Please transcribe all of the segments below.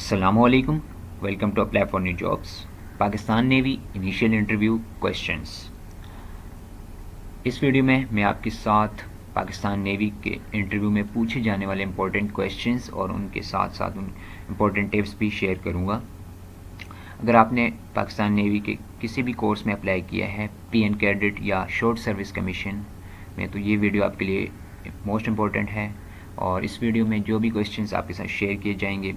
अस्सलामुअलैकुम, welcome to apply for new jobs. Pakistan navy initial interview questions. इस video में मैं आपके साथ पाकिस्तान नेवी के इंटरव्यू में पूछे जाने वाले इंपॉर्टेंट क्वेश्चंस और उनके साथ साथ उन इम्पोर्टेंट टिप्स भी शेयर करूंगा। अगर आपने पाकिस्तान नेवी के किसी भी कोर्स में अप्लाई किया है, PN कैडेट या शॉर्ट सर्विस कमीशन में, तो ये वीडियो आपके लिए मोस्ट इम्पॉर्टेंट है। और इस वीडियो में जो भी क्वेश्चंस आपके साथ शेयर किए जाएंगे,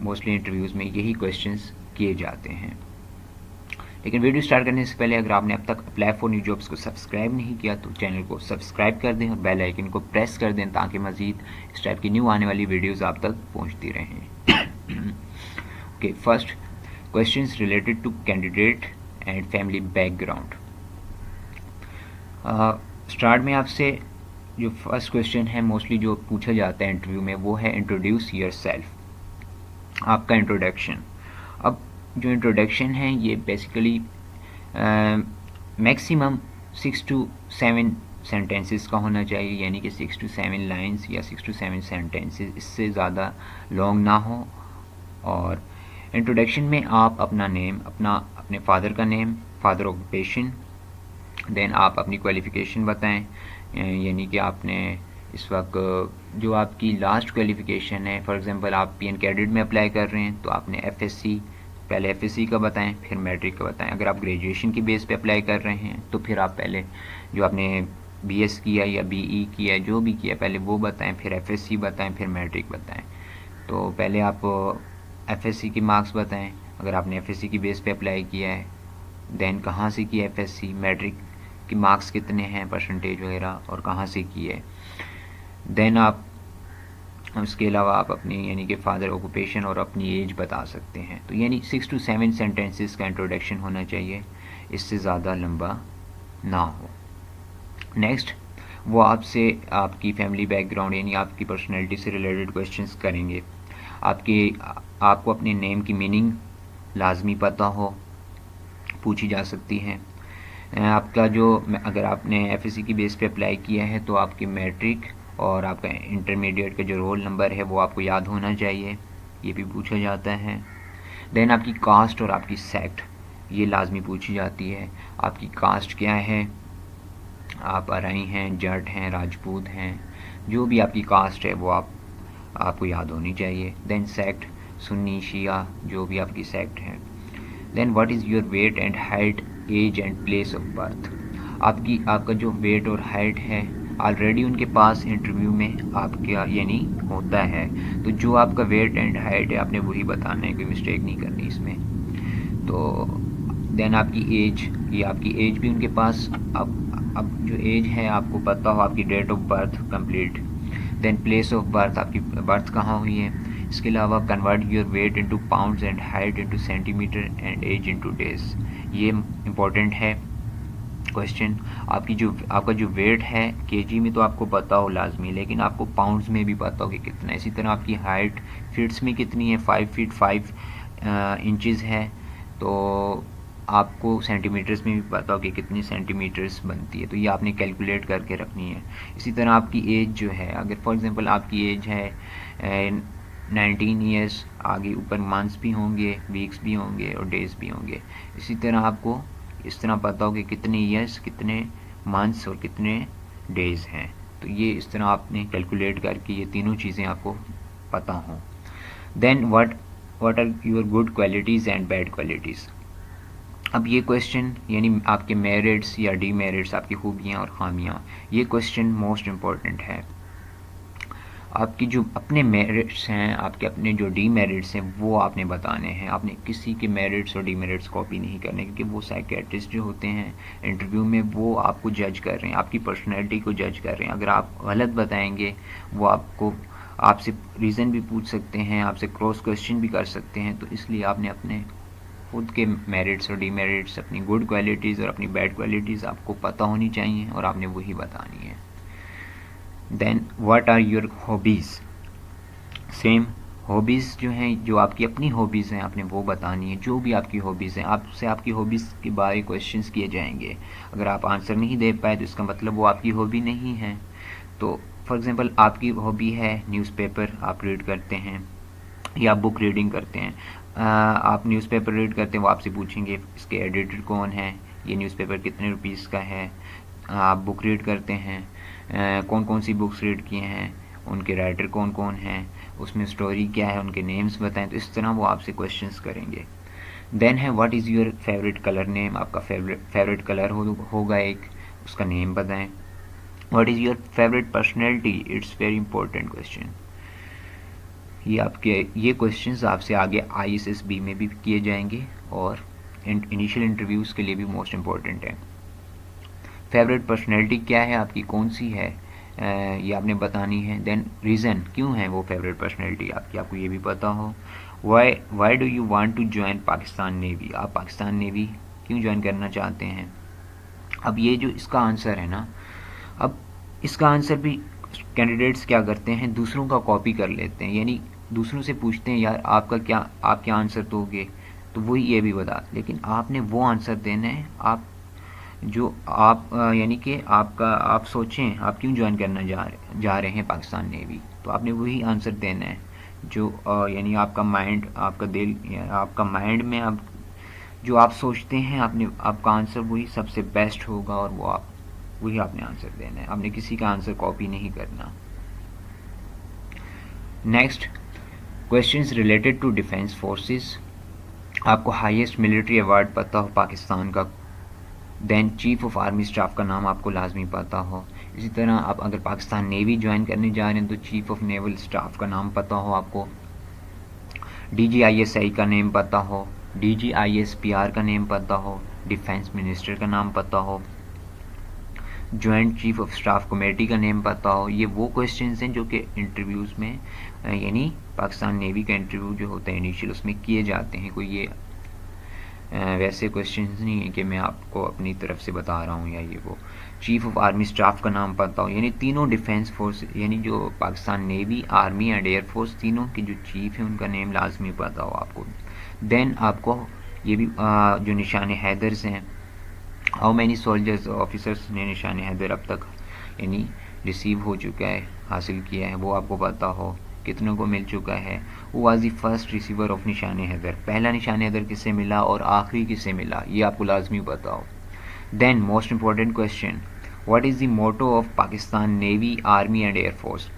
मोस्टली इंटरव्यूज़ में यही क्वेश्चंस किए जाते हैं। लेकिन वीडियो स्टार्ट करने से पहले अगर आपने अब तक अप्लाई फॉर न्यू जॉब्स को सब्सक्राइब नहीं किया तो चैनल को सब्सक्राइब कर दें और बेल आइकन को प्रेस कर दें ताकि मज़ीद इस टाइप की न्यू आने वाली वीडियोज़ आप तक पहुँचती रहें। Okay, first questions related to candidate and family background. Start में आपसे जो फर्स्ट क्वेश्चन है मोस्टली जो पूछा जाता है इंटरव्यू में, वो है इंट्रोड्यूस योर सेल्फ, आपका इंट्रोडक्शन। अब जो इंट्रोडक्शन है ये बेसिकली मैक्सिमम 6 to 7 सेंटेंसेस का होना चाहिए, यानी कि 6 to 7 लाइंस या 6 to 7 सेंटेंसेस, इससे ज़्यादा लॉन्ग ना हो। और इंट्रोडक्शन में आप अपना नेम, अपने फादर का नेम, फादर ऑक्यूपेशन, देन आप अपनी क्वालिफ़िकेशन बताएं, यानी कि आपने इस वक्त जो आपकी लास्ट क्वालिफ़िकेशन है, फॉर एग्जांपल आप PN कैडेट में अप्लाई कर रहे हैं तो आपने FSC, पहले FSC का बताएं फिर मैट्रिक का बताएं। अगर आप ग्रेजुएशन की बेस पे अप्लाई कर रहे हैं तो फिर आप पहले जो आपने BS किया या BE किया, जो भी किया, पहले वो बताएं, फिर FSC बताएं, फिर मैट्रिक बताएं। तो पहले आप FSC के मार्क्स बताएं, अगर आपने FSC की बेस पे अप्लाई किया है, देन कहाँ से किया FSC, मैट्रिक की मार्क्स कितने हैं, परसेंटेज वगैरह, और कहाँ से किए। देन आप उसके अलावा आप अपनी यानी कि फादर ऑक्यूपेशन और अपनी एज बता सकते हैं। तो यानी 6 to 7 सेंटेंसेस का इंट्रोडक्शन होना चाहिए, इससे ज़्यादा लंबा ना हो। नेक्स्ट, वो आपसे आपकी फैमिली बैकग्राउंड यानी आपकी पर्सनैलिटी से रिलेटेड क्वेश्चंस करेंगे। आपको अपने नेम की मीनिंग लाजमी पता हो, पूछी जा सकती है। आपका जो, अगर आपने FSC की बेस पे अप्लाई किया है तो आपकी मैट्रिक और आपका इंटरमीडिएट का जो रोल नंबर है वो आपको याद होना चाहिए, ये भी पूछा जाता है। देन आपकी कास्ट और आपकी सेक्ट, ये लाजमी पूछी जाती है। आपकी कास्ट क्या है, आप अराई हैं, जट हैं, राजपूत हैं, जो भी आपकी कास्ट है वो आपको याद होनी चाहिए। देन सेक्ट, सुन्नी, शिया, जो भी आपकी सेक्ट है। Then what is your weight and height, age and place of birth. आपका जो वेट और हाइट है ऑलरेडी उनके पास इंटरव्यू में आपका यानी होता है, तो जो आपका वेट एंड हाइट है आपने वही बताना है, कोई मिस्टेक नहीं करनी इसमें। तो देन आपकी एज, ये आपकी एज भी उनके पास, अब जो एज है आपको पता हो, आपकी date of birth complete. Then place of birth, आपकी बर्थ कहाँ हुई है। इसके अलावा convert your weight into pounds and height into centimetre and age into days, ये इम्पोर्टेंट है क्वेश्चन। आपका जो वेट है केजी में तो आपको पता हो लाजमी, लेकिन आपको पाउंड्स में भी पता हो कि कितना है। इसी तरह आपकी हाइट फीट्स में कितनी है, 5 फीट 5 इंचज़ है, तो आपको सेंटीमीटर्स में भी पता हो कि कितनी सेंटीमीटर्स बनती है, तो ये आपने कैलकुलेट करके रखनी है। इसी तरह आपकी एज जो है, अगर फॉर एग्जांपल आपकी एज है 19 ईयर्स, आगे ऊपर मंथ्स भी होंगे, वीक्स भी होंगे और डेज भी होंगे। इसी तरह आपको इस तरह पता हो कि कितने ईयर्स, कितने मंथ्स और कितने डेज हैं, तो ये इस तरह आपने कैलकुलेट करके ये तीनों चीज़ें आपको पता हों। Then what are your good qualities and bad qualities. अब ये क्वेश्चन यानी आपके मेरिट्स या डीमेरिट्स, आपकी खूबियाँ और खामियाँ, ये क्वेश्चन मोस्ट इम्पॉर्टेंट है। आपकी जो अपने मेरिट्स हैं, आपके अपने जो डीमेरिट्स हैं, वो आपने बताने हैं। आपने किसी के मेरिट्स और डीमेरिट्स कॉपी नहीं करने, क्योंकि वो साइकियाट्रिस्ट जो होते हैं इंटरव्यू में वो आपको जज कर रहे हैं, आपकी पर्सनैलिटी को जज कर रहे हैं। अगर आप गलत बताएंगे वो आपसे रीज़न भी पूछ सकते हैं, आपसे क्रॉस क्वेश्चन भी कर सकते हैं। तो इसलिए आपने अपने खुद के मेरिट्स और डीमेरिट्स, अपनी गुड क्वालिटीज़ और अपनी बैड क्वालिटीज़ आपको पता होनी चाहिए और आपने वही बतानी है। Then what are your hobbies, same hobbies जो हैं, जो आपकी अपनी हॉबीज़ हैं आपने वो बतानी है। जो भी आपकी हॉबीज़ हैं, आपसे आपकी हॉबीज़ के बारे क्वेश्चंस किए जाएंगे। अगर आप आंसर नहीं दे पाए तो इसका मतलब वो आपकी हॉबी नहीं है। तो फॉर एग्जांपल आपकी हॉबी है न्यूज़पेपर, आप रीड करते हैं, या आप बुक रीडिंग करते हैं, आप न्यूज़पेपर रीड करते हैं, वो आपसे पूछेंगे इसके एडिटर कौन है, ये न्यूज़पेपर कितने रुपीस का है। आप बुक रीड करते हैं, कौन कौन सी बुक्स रीड किए हैं, उनके राइटर कौन कौन हैं, उसमें स्टोरी क्या है, उनके नेम्स बताएं। तो इस तरह वो आपसे क्वेश्चंस करेंगे। देन है what is your favourite colour name, आपका फेवरेट कलर होगा एक, उसका नेम बताएं। What is your favourite personality, it's very important question. ये आपके ये क्वेश्चंस आपसे आगे ISSB में भी किए जाएंगे और इनिशियल इंटरव्यूज़ के लिए भी मोस्ट इम्पॉर्टेंट है। फेवरेट पर्सनैलिटी क्या है आपकी, कौन सी है, ये आपने बतानी है। देन रीज़न, क्यों है वो फेवरेट पर्सनैलिटी आपकी, आपको ये भी पता हो। Why do you want to join Pakistan navy, आप पाकिस्तान नेवी क्यों ज्वाइन करना चाहते हैं। अब ये जो इसका आंसर है ना, अब इसका आंसर भी कैंडिडेट्स क्या करते हैं, दूसरों का कॉपी कर लेते हैं, यानी दूसरों से पूछते हैं यार आपका क्या, आप क्या आंसर दोगे, तो वही ये भी बता। लेकिन आपने वो आंसर देना है आप जो आप यानी कि आपका, आप सोचें आप क्यों ज्वाइन करना जा रहे हैं पाकिस्तान नेवी, तो आपने वही आंसर देना है जो यानी आपका माइंड, आपका दिल, आपका माइंड में आप जो आप सोचते हैं, आपने आपका आंसर वही सबसे बेस्ट होगा और वो आप वही आपने आंसर देना है, आपने किसी का आंसर कॉपी नहीं करना। Next, questions related to defence forces, आपको हाईएस्ट मिलिट्री अवार्ड पता हो पाकिस्तान का। Then chief of army staff का नाम आपको लाजमी पता हो। इसी तरह आप अगर पाकिस्तान नेवी ज्वाइन करने जा रहे हैं तो चीफ ऑफ नेवल स्टाफ का नाम पता हो आपको, DGISI का नेम पता हो, DGISPR का नेम पता हो, डिफेंस मिनिस्टर का नाम पता हो, joint chief of staff committee का नेम पता हो। ये वो क्वेश्चंस हैं जो कि इंटरव्यूज़ में यानी पाकिस्तान नेवी का इंटरव्यू जो होता है इनिशियल, उसमें किए जाते हैं। कोई ये वैसे क्वेश्चंस नहीं है कि मैं आपको अपनी तरफ से बता रहा हूँ या ये वो। चीफ ऑफ आर्मी स्टाफ का नाम पता हो, यानी तीनों डिफेंस फोर्स यानी जो Pakistan navy, army and air force, तीनों के जो चीफ हैं उनका नेम लाजमी पता हो आपको। देन आपको ये भी जो निशान हैदर्स हैं, हाउ मैनी सोल्जर्स ऑफिसर्स ने निशान हैदर अब तक यानी रिसीव हो चुका है, हासिल किया है, वो आपको पता हो, कितनों को मिल चुका है। वो was the first receiver of निशान हैदर, पहला निशान हैदर किससे मिला और आखिरी किससे मिला, ये आपको लाजमी पता हो। Then most important question, what is the motto of Pakistan navy, army and air force.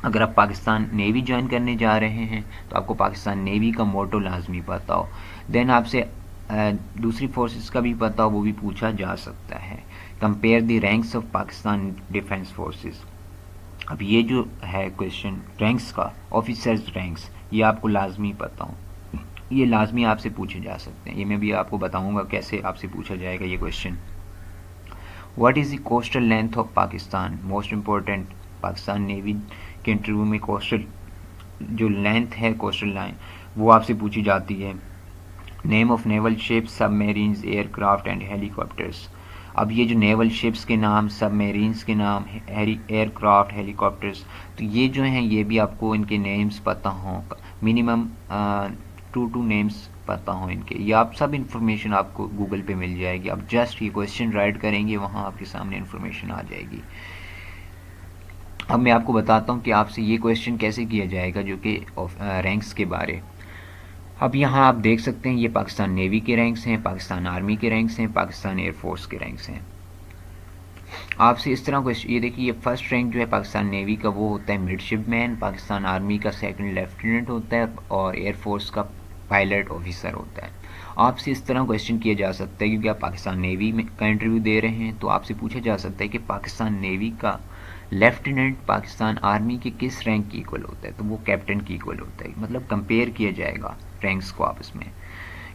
अगर आप पाकिस्तान नेवी ज्वाइन करने जा रहे हैं तो आपको पाकिस्तान नेवी का मोटो लाजमी पता हो। देन आपसे दूसरी फोर्सेस का भी पता हो, वो भी पूछा जा सकता है। Compare the ranks of Pakistan defence forces. अब ये जो है क्वेश्चन रैंक्स का, ऑफिसर्स रैंक्स, ये आपको लाजमी पता हो, ये लाजमी आपसे पूछे जा सकते हैं। ये मैं भी आपको बताऊंगा कैसे आपसे पूछा जाएगा ये question. What is the coastal length of Pakistan, most important, Pakistan navy के इंटरव्यू में कोस्टल जो लेंथ है, कोस्टल लाइन, वो आपसे पूछी जाती है। Name of naval ships, submarines, aircraft and helicopters. अब ये जो नेवल शिप्स के नाम, सबमेरीन्स के नाम, एयरक्राफ्ट, हेलीकॉप्टर्स, तो ये जो हैं ये भी आपको इनके नेम्स पता हों, मिनिमम 2 नेम्स पता हों इनके। ये आप सब इन्फॉर्मेशन आपको गूगल पे मिल जाएगी, आप जस्ट ये क्वेश्चन राइट करेंगे, वहाँ आपके सामने इन्फॉर्मेशन आ जाएगी। अब मैं आपको बताता हूँ कि आपसे ये क्वेश्चन कैसे किया जाएगा जो कि रैंक्स के बारे। अब यहाँ आप देख सकते हैं ये पाकिस्तान नेवी के रैंक्स हैं, पाकिस्तान आर्मी के रैंक्स हैं, पाकिस्तान एयरफोर्स के रैंक्स हैं। आपसे इस तरह क्वेश्चन, ये देखिए ये फर्स्ट रैंक जो है पाकिस्तान नेवी का वो होता है मिडशिपमैन, पाकिस्तान आर्मी का सेकंड लेफ्टिनेंट होता है और एयरफोर्स का पायलट ऑफिसर होता है। आपसे इस तरह क्वेश्चन किया जा सकता है क्योंकि आप पाकिस्तान नेवी में का इंटरव्यू दे रहे हैं, तो आपसे पूछा जा सकता है कि पाकिस्तान नेवी का लेफ्टिनेंट पाकिस्तान आर्मी के किस रैंक की इक्वल होता है, तो वो कैप्टन की इक्वल होता है, मतलब कंपेयर किया जाएगा रैंक्स को आपस में।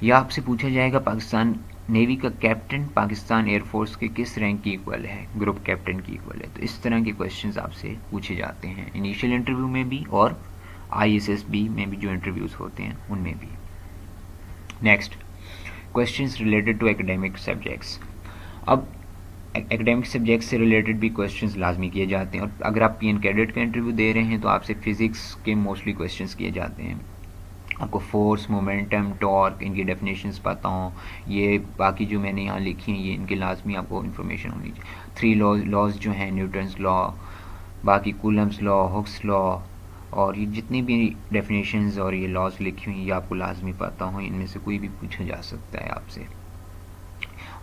या आपसे पूछा जाएगा पाकिस्तान नेवी का कैप्टन पाकिस्तान एयरफोर्स के किस रैंक की इक्वल है, ग्रुप कैप्टन की इक्वल है। तो इस तरह के क्वेश्चंस आपसे पूछे जाते हैं इनिशियल इंटरव्यू में भी और ISSB में भी जो इंटरव्यूज़ होते हैं उनमें भी। Next, questions related to academic subjects. अब एकेडमिक सब्जेक्ट से रिलेटेड भी क्वेश्चंस लाजमी किए जाते हैं, और अगर आप PN कैडेट का इंटरव्यू दे रहे हैं तो आपसे फिज़िक्स के मोस्टली क्वेश्चंस किए जाते हैं। आपको फोर्स, मोमेंटम, टॉर्क, इनकी डेफिनेशंस पता हों, ये बाकी जो मैंने यहाँ लिखी हैं ये इनके लाजमी आपको इन्फॉर्मेशन होनी चाहिए। 3 लॉज जो हैं, न्यूटन्स लॉ, बाकी कूलम्स लॉ, हुक्स लॉ, और ये जितनी भी डेफिनेशंस और ये लॉज लिखी हुई ये आपको लाजमी पता हो, इनमें से कोई भी पूछा जा सकता है आपसे।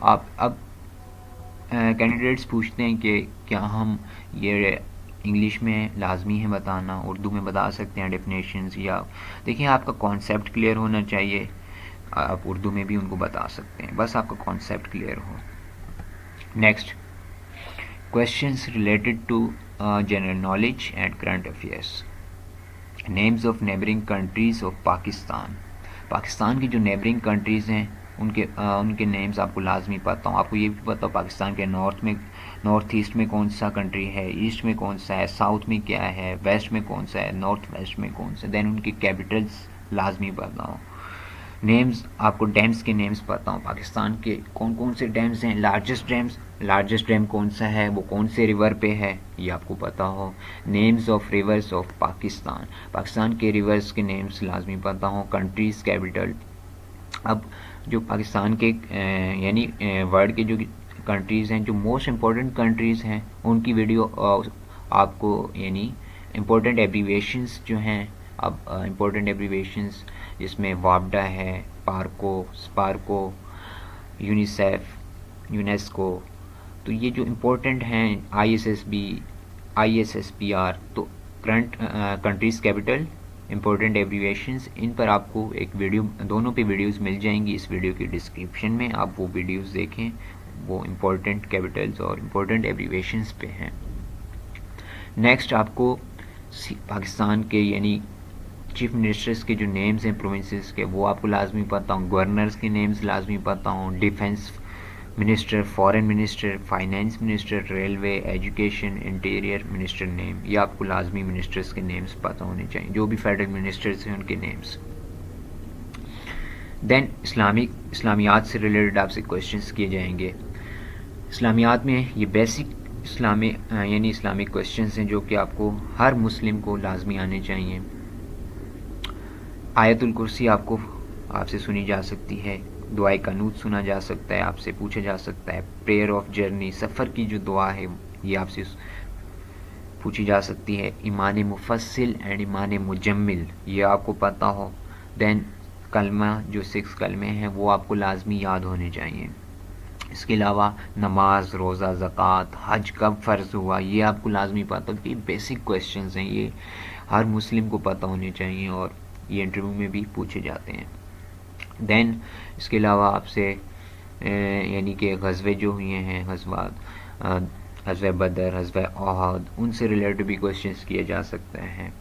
आप अब कैंडिडेट्स पूछते हैं कि क्या हम ये इंग्लिश में लाजमी है बताना, उर्दू में बता सकते हैं डेफिनेशंस, या देखिए आपका कॉन्सेप्ट क्लियर होना चाहिए, आप उर्दू में भी उनको बता सकते हैं, बस आपका कॉन्सेप्ट क्लियर हो। Next, questions related to general knowledge and current affairs. Names of neighboring countries of Pakistan. Pakistan की जो नेबरिंग कंट्रीज़ हैं उनके नेम्स आपको लाजमी पता हो। आपको ये भी पता हो पाकिस्तान के नॉर्थ ईस्ट में कौन सा कंट्री है, ईस्ट में कौन सा है, साउथ में क्या है, वेस्ट में कौन सा है, नॉर्थ वेस्ट में कौन सा है, देन उनकी कैपिटल्स लाजमी पता हो। नेम्स, आपको डैम्स के नेम्स पता हो, पाकिस्तान के कौन कौन से डैम्स हैं, लार्जेस्ट डैम कौन सा है, वो कौन से रिवर पे है, ये आपको पता हो। Names of reverse of Pakistan के रिवर्स के नेम्स लाजमी पता हो। कंट्रीज कैपिटल, अब जो पाकिस्तान के यानी वर्ल्ड के जो कंट्रीज़ हैं, जो मोस्ट इम्पोर्टेंट कंट्रीज़ हैं, उनकी वीडियो आपको यानी इम्पोर्टेंट एब्रीवेशंस जो हैं, अब इम्पोर्टेंट एब्रीवेशंस जिसमें वापडा है, स्पार्को, यूनेस्को, तो ये जो इम्पोर्टेंट हैं, ISSBR, तो current countries capital, important abbreviations, इन पर आपको एक वीडियो, दोनों पे वीडियोस मिल जाएंगी इस वीडियो के डिस्क्रिप्शन में, आप वो वीडियोस देखें, वो इम्पोर्टेंट कैपिटल्स और इम्पोर्टेंट एब्रीवेशंस पे हैं। नेक्स्ट, आपको पाकिस्तान के यानी चीफ मिनिस्टर्स के जो नेम्स हैं प्रोविंसेस के, वो आपको लाजमी पता हों। गवर्नर्स के नेम्स लाजमी पता हों। Defence minister, foreign minister, finance minister, railway, education, interior minister name, ये आपको लाजमी मिनिस्टर्स के नेम्स पता होने चाहिए, जो भी फेडरल मिनिस्टर्स हैं उनके नेम्स। देन इस्लामियात से रिलेटेड आपसे क्वेश्चंस किए जाएंगे। इस्लामियात में ये बेसिक इस्लामिक क्वेश्चंस हैं जो कि आपको हर मुस्लिम को लाजमी आने चाहिए। आयतुल कुर्सी आपसे सुनी जा सकती है, दुआए कनूत सुना जा सकता है, आपसे पूछा जा सकता है। प्रेयर ऑफ जर्नी, सफ़र की जो दुआ है ये आपसे पूछी जा सकती है। ईमान मुफस्सिल एंड ईमान मुजम्मिल, ये आपको पता हो। देन कलमा, जो 6 कलमे हैं वो आपको लाजमी याद होने चाहिए। इसके अलावा नमाज, रोज़ा, ज़कात, हज कब फ़र्ज़ हुआ, ये आपको लाजमी पता हो। ये बेसिक क्वेश्चंस हैं, ये हर मुस्लिम को पता होने चाहिए और ये इंटरव्यू में भी पूछे जाते हैं। देन इसके अलावा आपसे यानी कि ग़ज़वे जो हुए हैं, ग़ज़वे बदर, ग़ज़वे ओहद, उनसे रिलेटेड भी क्वेश्चंस किए जा सकते हैं।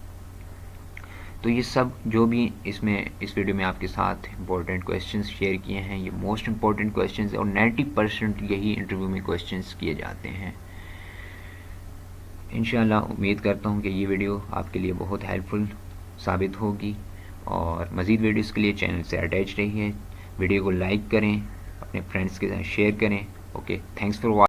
तो ये सब जो भी इस वीडियो में आपके साथ इम्पोर्टेंट क्वेश्चंस शेयर किए हैं, ये मोस्ट इम्पोर्टेंट क्वेश्चंस और 90% यही इंटरव्यू में क्वेश्चंस किए जाते हैं। इंशाल्लाह उम्मीद करता हूँ कि ये वीडियो आपके लिए बहुत हेल्पफुल साबित होगी, और मज़ीद वीडियोस के लिए चैनल से अटैच रहिए। वीडियो को लाइक करें, अपने फ्रेंड्स के साथ शेयर करें। Okay, thanks for watching.